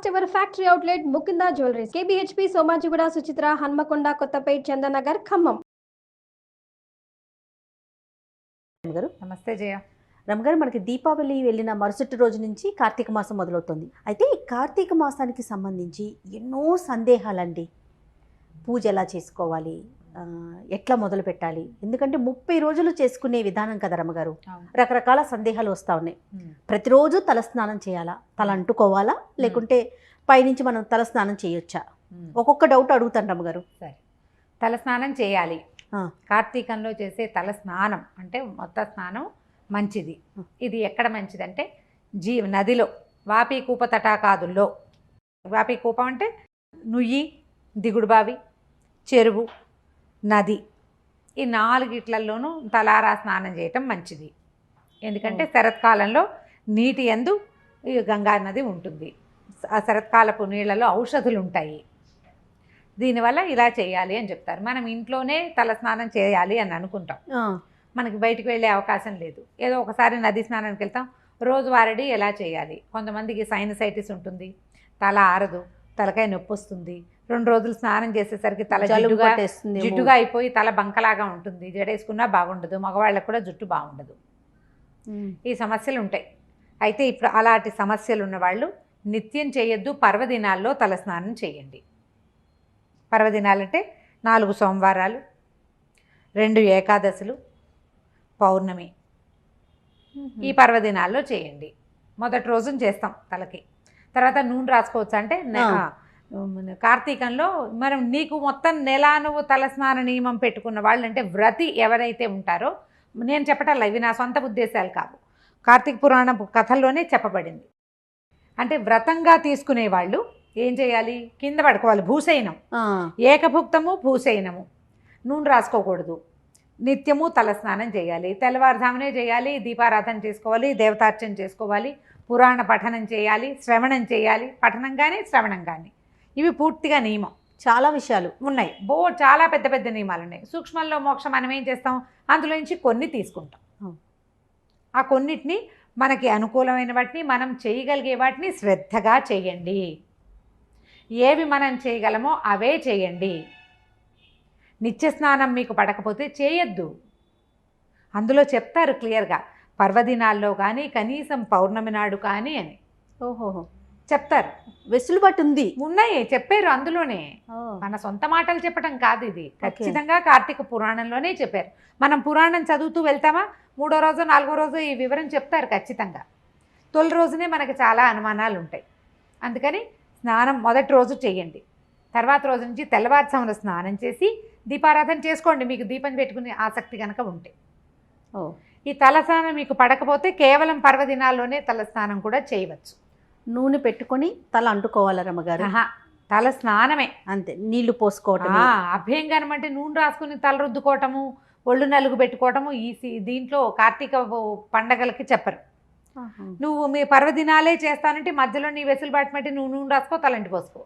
First ever factory outlet Mukunda jewelleries KBHP Somajiguda Suchitra Hanamkonda Kothapet Chandanagar Khammam. గారు నమస్తే జయ. రమగారు, మనకి దీపావళి వెళ్ళిన మరుసటి రోజు నుంచి కార్తీక మాసం మొదలవుతుంది. అయితే ఈ కార్తీక మాసానికి సంబంధించి ఎన్నో సందేహాలండి. పూజ ఎలా చేసుకోవాలి, ఎట్లా మొదలు పెట్టాలి, ఎందుకంటే 30 రోజులు చేసుకునే విధానం కదా రమగారు. రకరకాల సందేహాలు వస్తూ ఉన్నాయి. ప్రతిరోజు తలస్నానం చేయాలా, తల అంటుకోవాలా, లేకుంటే పైనుంచి మనం తలస్నానం చేయొచ్చా? ఒక్కొక్క డౌట్ అడుగుతాను రమగారు. సరే, తలస్నానం చేయాలి. కార్తీకంలో చేసే తలస్నానం అంటే మొత్తం స్నానం మంచిది. ఇది ఎక్కడ మంచిదంటే నదిలో, వాపి కూప తటాకాదుల్లో. వాపి కూపం అంటే నుయ్యి, దిగుడు బావి, చెరువు, నది, ఈ 4 తలారా స్నానం చేయటం మంచిది. ఎందుకంటే శరత్కాలంలో నీటి యందు ఈ గంగా నది ఉంటుంది. ఆ శరత్కాలపు నీళ్ళలో ఔషధులు ఉంటాయి. దీనివల్ల ఇలా చేయాలి అని చెప్తారు. మనం ఇంట్లోనే తలస్నానం చేయాలి అని అనుకుంటాం, మనకి బయటికి వెళ్ళే అవకాశం లేదు. ఏదో ఒకసారి నది స్నానానికి వెళ్తాం. రోజువారీ ఎలా చేయాలి? కొంతమందికి సైనసైటిస్ ఉంటుంది, తల ఆరదు, తలకాయ నొప్పి వస్తుంది. 2 రోజులు స్నానం చేసేసరికి తల జిడ్డుగా అయిపోయి తల బంకలాగా ఉంటుంది. జడేసుకున్నా బాగుండదు, మగవాళ్ళకు కూడా జుట్టు బాగుండదు. ఈ సమస్యలు ఉంటాయి. అయితే ఇప్పుడు అలాంటి సమస్యలు ఉన్నవాళ్ళు నిత్యం చేయొద్దు, పర్వదినాల్లో తలస్నానం చేయండి. పర్వదినాలంటే 4 సోమవారాలు, 2 ఏకాదశులు, పౌర్ణమి, ఈ పర్వదినాల్లో చేయండి. మొదటి రోజున చేస్తాం తలకి, తర్వాత నూనె రాసుకోవచ్చు. అంటే కార్తీకంలో మనం నీకు మొత్తం నెల నువ్వు తలస్నాన నియమం పెట్టుకున్న వాళ్ళు, అంటే వ్రతి ఎవరైతే ఉంటారో, నేను చెప్పటల్లా, ఇవి నా సొంత ఉద్దేశాలు కావు, కార్తీక పురాణ కథల్లోనే చెప్పబడింది. అంటే వ్రతంగా తీసుకునే వాళ్ళు ఏం చేయాలి? కింద పడుకోవాలి, భూశయనం, ఏకభుక్తము భూశయనము, నూనె రాసుకోకూడదు, నిత్యము తలస్నానం చేయాలి, తెల్లవారుజామునే చేయాలి, దీపారాధన చేసుకోవాలి, దేవతార్చన చేసుకోవాలి, పురాణ పఠనం చేయాలి, శ్రవణం చేయాలి. పఠనం కానీ శ్రవణం కానీ ఇవి పూర్తిగా నియమం. చాలా విషయాలు ఉన్నాయి, చాలా పెద్ద పెద్ద నియమాలు ఉన్నాయి. సూక్ష్మంలో మోక్షం మనం ఏం చేస్తాం? అందులో నుంచి కొన్ని తీసుకుంటాం. ఆ కొన్నిటిని, మనకి అనుకూలమైన వాటిని, మనం చేయగలిగే వాటిని శ్రద్ధగా చేయండి. ఏవి మనం చేయగలమో అవే చేయండి. నిత్య స్నానం మీకు పడకపోతే చేయొద్దు. అందులో చెప్తారు క్లియర్గా, పర్వదినాల్లో కానీ, కనీసం పౌర్ణమి నాడు కానీ అని చెప్తారు. వెసులుబాటు ఉంది, ఉన్నాయి, చెప్పారు అందులోనే. మన సొంత మాటలు చెప్పడం కాదు ఇది, ఖచ్చితంగా కార్తీక పురాణంలోనే చెప్పారు. మనం పురాణం చదువుతూ వెళ్తామా, 3వ రోజు 4వ రోజు ఈ వివరం చెప్తారు ఖచ్చితంగా. తొలి రోజునే మనకి చాలా అనుమానాలు ఉంటాయి. అందుకని స్నానం మొదటి రోజు చేయండి. తర్వాత రోజు నుంచి తెల్లవారుజామున స్నానం చేసి దీపారాధన చేసుకోండి, మీకు దీపం పెట్టుకునే ఆసక్తి కనుక ఉంటే. ఈ తలస్నానం మీకు పడకపోతే కేవలం పర్వదినాల్లోనే తలస్నానం కూడా చేయవచ్చు. నూనె పెట్టుకొని తల అంటుకోవాలి రమగారు? తల స్నానమే అంతే, నీళ్లు పోసుకోవటం. అభ్యంగనం అంటే నూనె రాసుకుని తల రుద్దుకోవటము, ఒళ్ళు నలుగు పెట్టుకోవటము దీంట్లో కార్తీక పండగలకి చెప్పరు. నువ్వు మీ పర్వదినాలే చేస్తానంటే మధ్యలో నీ వెసులుబాటు బట్టి నువ్వు నూనె రాసుకో, తలంటి పోసుకో.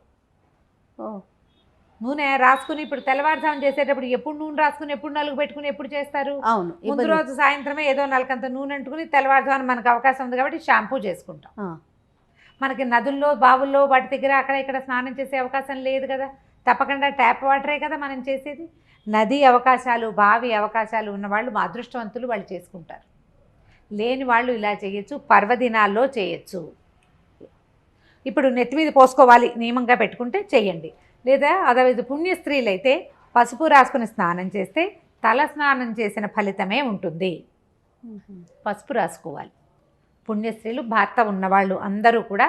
నూనె రాసుకుని ఇప్పుడు తెల్లవారుజాము చేసేటప్పుడు ఎప్పుడు నూనె రాసుకుని, ఎప్పుడు నలుగు పెట్టుకుని ఎప్పుడు చేస్తారు? అవును, ముందు రోజు సాయంత్రమే ఏదో నలకంత నూనె అంటుకుని తెల్లవారుజామున మనకు అవకాశం ఉంది కాబట్టి షాంపూ చేసుకుంటాం. మనకి నదుల్లో, బావుల్లో, వాటి దగ్గర అక్కడ ఇక్కడ స్నానం చేసే అవకాశం లేదు కదా. తప్పకుండా ట్యాప్ వాటరే కదా మనం చేసేది. నది అవకాశాలు, బావి అవకాశాలు ఉన్నవాళ్ళు మా అదృష్టవంతులు, వాళ్ళు చేసుకుంటారు. లేని వాళ్ళు ఇలా చేయొచ్చు, పర్వదినాల్లో చేయొచ్చు. ఇప్పుడు నెత్తి మీద పోసుకోవాలి నియమంగా పెట్టుకుంటే చేయండి. లేదా అదవిధ పుణ్య స్త్రీలైతే పసుపు రాసుకుని స్నానం చేస్తే తల స్నానం చేసిన ఫలితమే ఉంటుంది. పసుపు రాసుకోవాలి. పుణ్యస్త్రీలు, భర్త ఉన్నవాళ్ళు అందరూ కూడా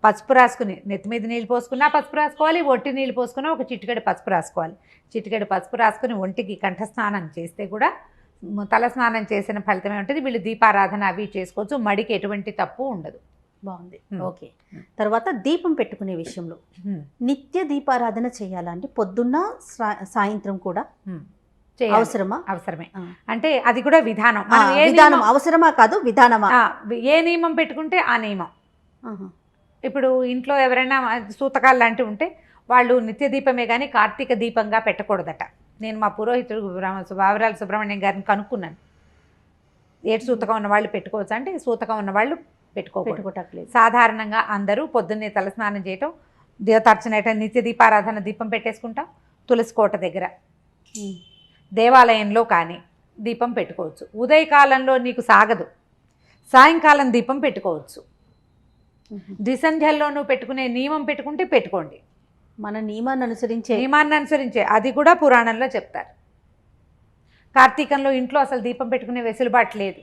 పసుపు రాసుకుని, నెత్తి మీద నీళ్ళు పోసుకున్నా పసుపు రాసుకోవాలి, ఒంటి నీళ్ళు పోసుకున్నా ఒక చిటికెడు పసుపు రాసుకోవాలి. చిటికెడు పసుపు రాసుకుని ఒంటికి కంఠస్నానం చేస్తే కూడా తల స్నానం చేసిన ఫలితమే ఉంటుంది. వీళ్ళు దీపారాధన అవి చేసుకోవచ్చు, మడికి ఎటువంటి తప్పు ఉండదు. బాగుంది, ఓకే. తర్వాత దీపం పెట్టుకునే విషయంలో నిత్య దీపారాధన చేయాలంటే పొద్దున్న సాయంత్రం కూడా అవసరమా? అవసరమే. అంటే అది కూడా విధానం, విధానం అవసరమా కాదు, విధానమా? ఏ నియమం పెట్టుకుంటే ఆ నియమం. ఇప్పుడు ఇంట్లో ఎవరైనా సూతకాలు లాంటివి ఉంటే వాళ్ళు నిత్య దీపమే కానీ కార్తీక దీపంగా పెట్టకూడదట. నేను మా పురోహితుడు వావరాల సుబ్రహ్మణ్యం గారిని కనుక్కున్నాను. ఏడు సూతకం ఉన్న వాళ్ళు పెట్టుకోవచ్చు అంటే, సూతకం ఉన్నవాళ్ళు పెట్టుకోవట్లేదు. సాధారణంగా అందరూ పొద్దున్నే తలస్నానం చేయటం, దేవతార్చన, నిత్య దీపారాధన, దీపం పెట్టేసుకుంటాం. తులసి కోట దగ్గర దేవాలయంలో కానీ దీపం పెట్టుకోవచ్చు. ఉదయకాలంలో నీకు సాగదు, సాయంకాలం దీపం పెట్టుకోవచ్చు. ద్విసంధ్యల్లో నువ్వు పెట్టుకునే నియమం పెట్టుకుంటే పెట్టుకోండి. మన నియమాన్ని అనుసరించే అది కూడా పురాణంలో చెప్తారు. కార్తీకంలో ఇంట్లో అసలు దీపం పెట్టుకునే వెసులుబాటు లేదు.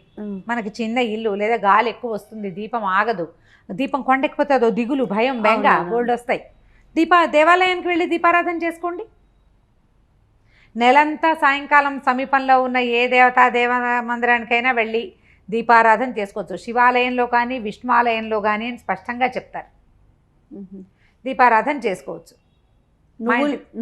మనకి చిన్న ఇల్లు లేదా గాలి ఎక్కువ వస్తుంది, దీపం ఆగదు. దీపం కొండెక్కిపోతే అదో దిగులు, భయం, బెంగ గోల్డ్ వస్తాయి. దేవాలయానికి వెళ్ళి దీపారాధన చేసుకోండి. నెలంతా సాయంకాలం సమీపంలో ఉన్న ఏ దేవ మందిరానికైనా వెళ్ళి దీపారాధన చేసుకోవచ్చు. శివాలయంలో కానీ విష్ణువాలయంలో కానీ అని స్పష్టంగా చెప్తారు. దీపారాధన చేసుకోవచ్చు.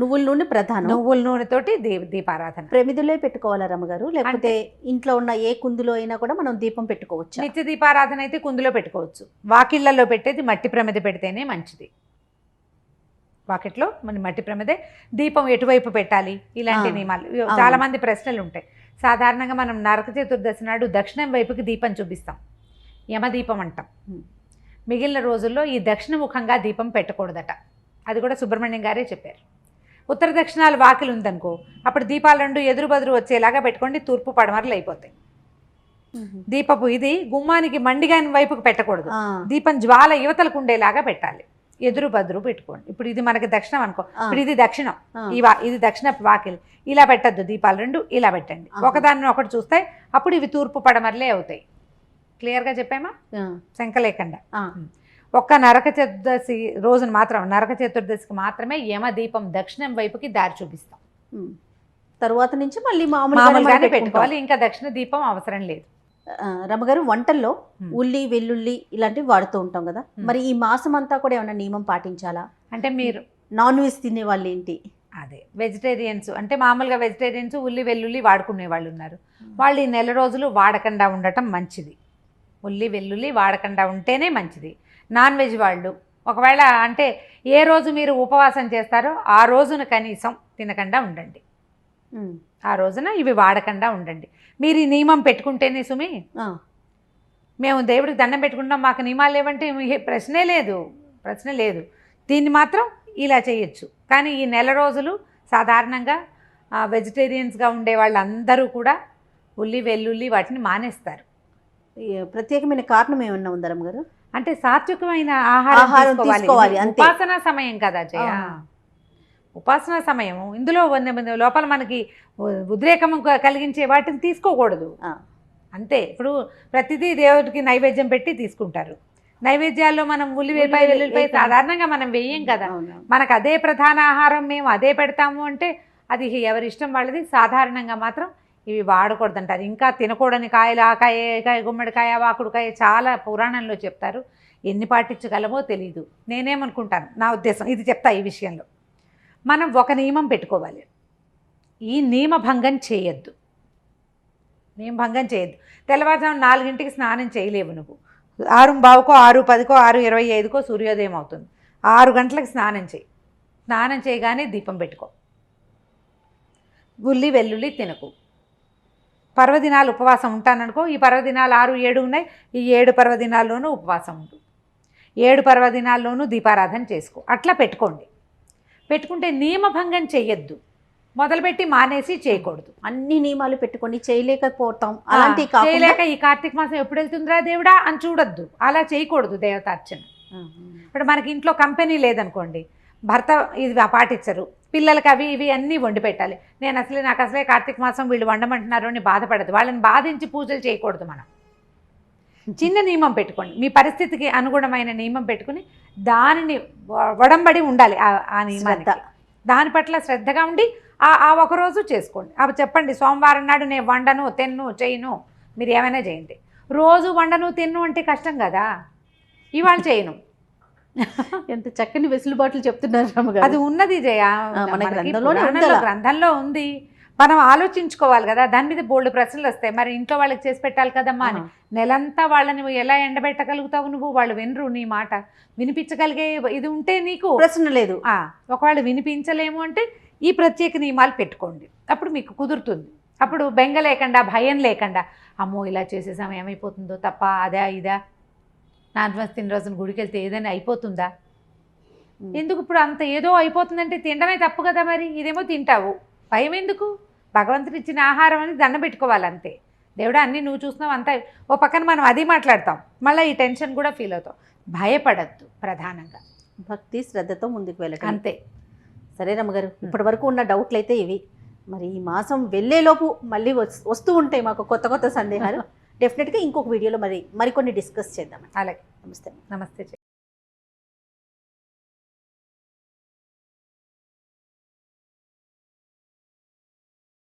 నువ్వుల నూనె ప్రధానం. నువ్వుల నూనెతోటి దీపారాధన. ప్రమిదిలో పెట్టుకోవాలా రమ్మగారు, లేకపోతే ఇంట్లో ఉన్న ఏ కుందులో అయినా కూడా మనం దీపం పెట్టుకోవచ్చు? నిత్య దీపారాధన అయితే కుందులో పెట్టుకోవచ్చు. వాకిళ్లలో పెట్టేది మట్టి ప్రమిద పెడితేనే మంచిది. వాకిట్లో మన మట్టి ప్రమిదే. దీపం ఎటువైపు పెట్టాలి, ఇలాంటి నియమాలు చాలా మంది ప్రశ్నలు ఉంటాయి. సాధారణంగా మనం నరక చతుర్దశి నాడు దక్షిణం వైపుకి దీపం చూపిస్తాం, యమదీపం అంటాం. మిగిలిన రోజుల్లో ఈ దక్షిణముఖంగా దీపం పెట్టకూడదట. అది కూడా సుబ్రహ్మణ్యం గారే చెప్పారు. ఉత్తర దక్షిణాలు వాకిలు ఉందనుకో, అప్పుడు దీపాలు రెండు ఎదురు బదురు వచ్చేలాగా పెట్టుకోండి, తూర్పు పడమరలు అయిపోతాయి. దీపపు ఇది గుమ్మానికి మండిగాని వైపుకి పెట్టకూడదు, దీపం జ్వాల యువతలకు ఉండేలాగా పెట్టాలి. ఎదురు బదురు పెట్టుకోండి. ఇప్పుడు ఇది మనకి దక్షిణం అనుకో, ఇప్పుడు ఇది దక్షిణం, ఇది దక్షిణ వాకిలి, ఇలా పెట్టద్దు. దీపాలు రెండు ఇలా పెట్టండి, ఒకదాన్ని ఒకటి చూస్తే అప్పుడు ఇవి తూర్పు పడమరలే అవుతాయి. క్లియర్గా చెప్పామా? శంక లేకుండా. ఒక్క నరక చతుర్దశి రోజున మాత్రం, నరక చతుర్దశికి మాత్రమే యమదీపం దక్షిణం వైపుకి దారి చూపిస్తాం. తరువాత నుంచి మళ్ళీ మామూలుగానే పెట్టుకోవాలి. ఇంకా దక్షిణ దీపం అవసరం లేదు. రమ్మగారు, వంటల్లో ఉల్లి వెల్లుల్లి ఇలాంటివి వాడుతూ ఉంటాం కదా, మరి ఈ మాసం అంతా కూడా ఏమైనా నియమం పాటించాలా? అంటే మీరు నాన్ వెజ్ తినే వాళ్ళు ఏంటి? అదే వెజిటేరియన్స్ అంటే మామూలుగా వెజిటేరియన్స్ ఉల్లి వెల్లుల్లి వాడుకునే వాళ్ళు ఉన్నారు. వాళ్ళు ఈ నెల రోజులు వాడకుండా ఉండటం మంచిది. ఉల్లి వెల్లుల్లి వాడకుండా ఉంటేనే మంచిది. నాన్ వెజ్ వాళ్ళు ఒకవేళ అంటే ఏ రోజు మీరు ఉపవాసం చేస్తారో ఆ రోజున కనీసం తినకుండా ఉండండి. ఆ రోజున ఇవి వాడకుండా ఉండండి. మీరు ఈ నియమం పెట్టుకుంటేనే సుమి, మేము దేవుడికి దండం పెట్టుకుంటాం మాకు నియమాలు లేవంటే ప్రశ్నే లేదు. దీన్ని మాత్రం ఇలా చేయొచ్చు. కానీ ఈ నెల రోజులు సాధారణంగా వెజిటేరియన్స్గా ఉండే వాళ్ళందరూ కూడా ఉల్లి వెల్లుల్లి వాటిని మానేస్తారు. ప్రత్యేకమైన కారణం ఏమన్నా ఉందా రమ్మగారు? అంటే సాత్వికమైన ఆహారం తీసుకోవాలి. ఉపాసనా సమయం కదా జయ, ఉపాసనా సమయం. ఇందులో లోపల మనకి ఉద్రేకం కలిగించే వాటిని తీసుకోకూడదు అంతే. ఇప్పుడు ప్రతిదీ దేవుడికి నైవేద్యం పెట్టి తీసుకుంటారు. నైవేద్యాల్లో మనం వెల్లుల్లిపాయ సాధారణంగా మనం వేయం కదా, మనకు అదే ప్రధాన ఆహారం, మేము అదే పెడతాము అంటే అది ఎవరిష్టం వాళ్ళది. సాధారణంగా మాత్రం ఇవి వాడకూడదు అంటారు. ఇంకా తినకూడని కాయలు, ఆకాయ, గుమ్మడికాయ, వాకుడుకాయ చాలా పురాణంలో చెప్తారు. ఎన్ని పాటించగలమో తెలీదు. నేనేమనుకుంటాను, నా ఉద్దేశం ఇది చెప్తా. ఈ విషయంలో మనం ఒక నియమం పెట్టుకోవాలి, ఈ నియమభంగం చేయొద్దు. తెల్లవారుజాము 4 స్నానం చేయలేవు నువ్వు. 6:15కో 6:10కో 6:25కో సూర్యోదయం అవుతుంది. 6 గంటలకు స్నానం చేయి. స్నానం చేయగానే దీపం పెట్టుకో. ఉల్లి వెల్లుల్లి తినకు. పర్వదినాలు ఉపవాసం ఉంటాననుకో, ఈ పర్వదినాలు 6, 7 ఉన్నాయి. ఈ 7 పర్వదినాల్లోనూ ఉపవాసం ఉండు. 7 పర్వదినాల్లోనూ దీపారాధన చేసుకో. అట్లా పెట్టుకుంటే నియమభంగం చెయ్యొద్దు. మొదలుపెట్టి మానేసి చేయకూడదు. అన్ని నియమాలు పెట్టుకొని చేయలేకపోతాం. అలాంటి చేయలేక ఈ కార్తీక మాసం ఎప్పుడు వెళ్తుందిరా దేవుడా అని చూడొద్దు. అలా చేయకూడదు దేవతార్చన. ఇప్పుడు మనకి ఇంట్లో కంపెనీ లేదనుకోండి, భర్త ఇది పాటించరు, పిల్లలకి అవి ఇవి అన్నీ వండి పెట్టాలి. నాకు అసలే కార్తీక మాసం వీళ్ళు వండమంటున్నారు అని బాధపడదు. వాళ్ళని బాధించి పూజలు చేయకూడదు. మనం చిన్న నియమం పెట్టుకోండి, మీ పరిస్థితికి అనుగుణమైన నియమం పెట్టుకుని దానిని వడంబడి ఉండాలి. ఆ నియమానికి దాని పట్ల శ్రద్ధగా ఉండి ఆ ఒకరోజు చేసుకోండి. అవి చెప్పండి, సోమవారం నాడు నేను వండను, తిన్ను, చేయను, మీరు ఏమైనా చేయండి. రోజు వండను తిన్ను అంటే కష్టం కదా. ఇవాళ చేయను. ఎంత చక్కని వెసులుబాట్లు చెప్తున్నారు. అది ఉన్నది జయ, గ్రంథంలో ఉంది. మనం ఆలోచించుకోవాలి కదా, దాని మీద బోల్డ్ ప్రశ్నలు వస్తాయి. మరి ఇంట్లో వాళ్ళకి చేసి పెట్టాలి కదమ్మా అని. నెలంతా వాళ్ళని ఎలా ఎండబెట్టగలుగుతావు నువ్వు? వాళ్ళు వినరు నీ మాట. వినిపించగలిగే ఇది ఉంటే నీకు ప్రశ్న లేదు. ఒకవేళ వినిపించలేము అంటే ఈ ప్రత్యేక నియమాలు పెట్టుకోండి, అప్పుడు మీకు కుదురుతుంది. అప్పుడు బెంగ లేకుండా, భయం లేకుండా, అమ్మో ఇలా చేసేసాం ఏమైపోతుందో తప్ప అదా ఇదా నాన్ వెజ్ తిన్న రోజున గుడికి వెళ్తే ఏదైనా అయిపోతుందా? ఎందుకు ఇప్పుడు అంత ఏదో అయిపోతుందంటే తినడమే తప్పు కదా, మరి ఇదేమో తింటావు, భయం ఎందుకు? భగవంతుడు ఇచ్చిన ఆహారం అని దండం పెట్టుకోవాలి అంతే. దేవుడా అన్నీ నువ్వు చూస్తున్నావు అంతా. ఓ పక్కన మనం అది మాట్లాడతాం, మళ్ళీ ఈ టెన్షన్ కూడా ఫీల్ అవుతాం. భయపడద్దు, ప్రధానంగా భక్తి శ్రద్ధతో ముందుకు వెళ్ళటం అంతే. సరే రమ్మగారు, ఇప్పటి వరకు ఉన్న డౌట్లు అయితే ఇవి. మరి ఈ మాసం వెళ్ళేలోపు మళ్ళీ వస్తూ ఉంటాయి మాకు కొత్త కొత్త సందేహాలు. డెఫినెట్గా ఇంకొక వీడియోలో మరికొన్ని డిస్కస్ చేద్దాం. అలాగే. నమస్తే. నమస్తే.